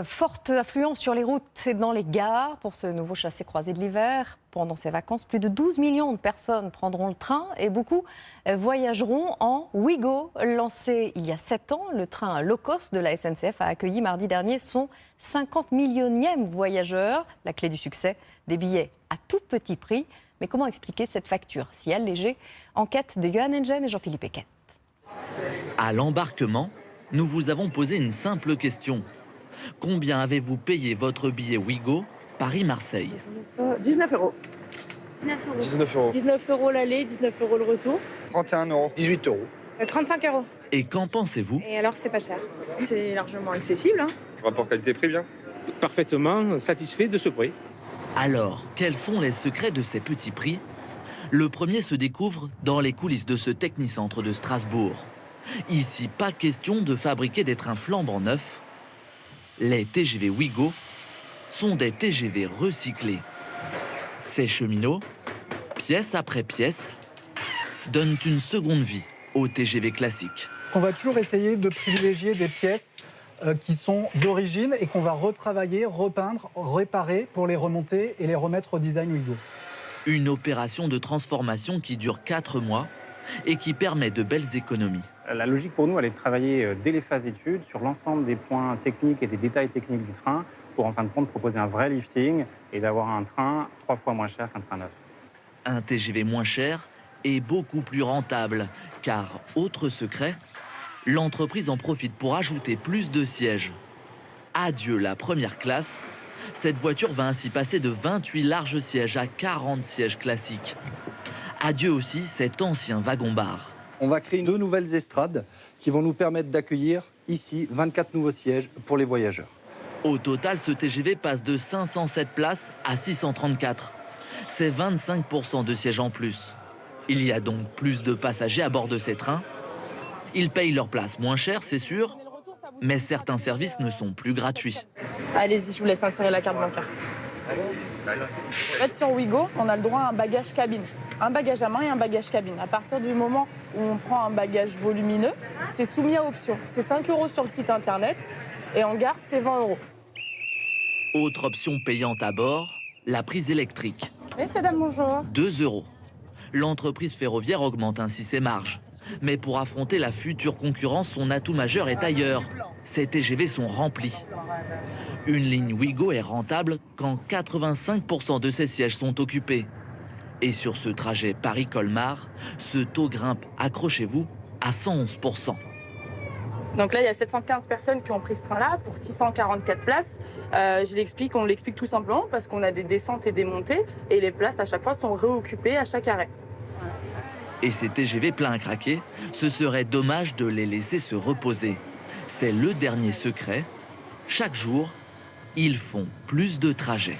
Forte affluence sur les routes et dans les gares pour ce nouveau chassé-croisé de l'hiver. Pendant ces vacances, plus de 12 millions de personnes prendront le train et beaucoup voyageront en Ouigo. Lancé il y a 7 ans, le train low cost de la SNCF a accueilli mardi dernier son 50 millionième voyageur. La clé du succès, des billets à tout petit prix. Mais comment expliquer cette facture si allégée? Enquête de Johan Engen et Jean-Philippe Eckert. À l'embarquement, nous vous avons posé une simple question. Combien avez-vous payé votre billet Ouigo Paris-Marseille? 19 euros. 19 euros. 19 euros l'aller, 19 euros le retour. 31 euros. 18 euros. 35 euros. Et qu'en pensez-vous? Et alors, c'est pas cher. C'est largement accessible. Rapport qualité-prix, bien. Parfaitement satisfait de ce prix. Alors, quels sont les secrets de ces petits prix? Le premier se découvre dans les coulisses de ce technicentre de Strasbourg. Ici, pas question de fabriquer des trains flambant neufs. Les TGV Ouigo sont des TGV recyclés. Ces cheminots, pièce après pièce, donnent une seconde vie aux TGV classiques. On va toujours essayer de privilégier des pièces qui sont d'origine et qu'on va retravailler, repeindre, réparer pour les remonter et les remettre au design Ouigo. Une opération de transformation qui dure 4 mois et qui permet de belles économies. La logique pour nous, elle est de travailler dès les phases études sur l'ensemble des points techniques et des détails techniques du train pour en fin de compte proposer un vrai lifting et d'avoir un train 3 fois moins cher qu'un train neuf. Un TGV moins cher et beaucoup plus rentable, car, autre secret, l'entreprise en profite pour ajouter plus de sièges. Adieu la première classe, cette voiture va ainsi passer de 28 larges sièges à 40 sièges classiques. Adieu aussi cet ancien wagon-bar. On va créer 2 nouvelles estrades qui vont nous permettre d'accueillir ici 24 nouveaux sièges pour les voyageurs. Au total, ce TGV passe de 507 places à 634. C'est 25% de sièges en plus. Il y a donc plus de passagers à bord de ces trains. Ils payent leur place moins cher, c'est sûr, mais certains services ne sont plus gratuits. Allez-y, je vous laisse insérer la carte bancaire. En fait, sur Ouigo, on a le droit à un bagage cabine. Un bagage à main et un bagage cabine. À partir du moment où on prend un bagage volumineux, c'est soumis à option. C'est 5 euros sur le site internet et en gare, c'est 20 euros. Autre option payante à bord, la prise électrique. Messieurs, dames, bonjour. 2 euros. L'entreprise ferroviaire augmente ainsi ses marges. Mais pour affronter la future concurrence, son atout majeur est ailleurs. Ces TGV sont remplis. Une ligne Ouigo est rentable quand 85% de ses sièges sont occupés. Et sur ce trajet Paris-Colmar, ce taux grimpe, accrochez-vous, à 111%. Donc là, il y a 715 personnes qui ont pris ce train-là pour 644 places. On l'explique tout simplement parce qu'on a des descentes et des montées et les places à chaque fois sont réoccupées à chaque arrêt. Et ces TGV pleins à craquer, ce serait dommage de les laisser se reposer. C'est le dernier secret. Chaque jour, ils font plus de trajets.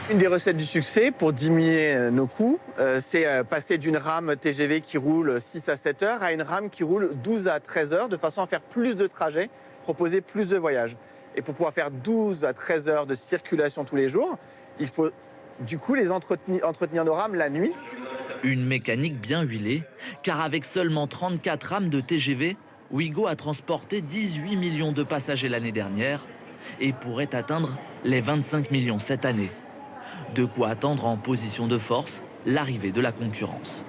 Une des recettes du succès pour diminuer nos coûts, c'est passer d'une rame TGV qui roule 6 à 7 heures à une rame qui roule 12 à 13 heures, de façon à faire plus de trajets, proposer plus de voyages. Et pour pouvoir faire 12 à 13 heures de circulation tous les jours, il faut du coup les entretenir nos rames la nuit. Une mécanique bien huilée, car avec seulement 34 rames de TGV, Ouigo a transporté 18 millions de passagers l'année dernière et pourrait atteindre les 25 millions cette année. De quoi attendre en position de force l'arrivée de la concurrence.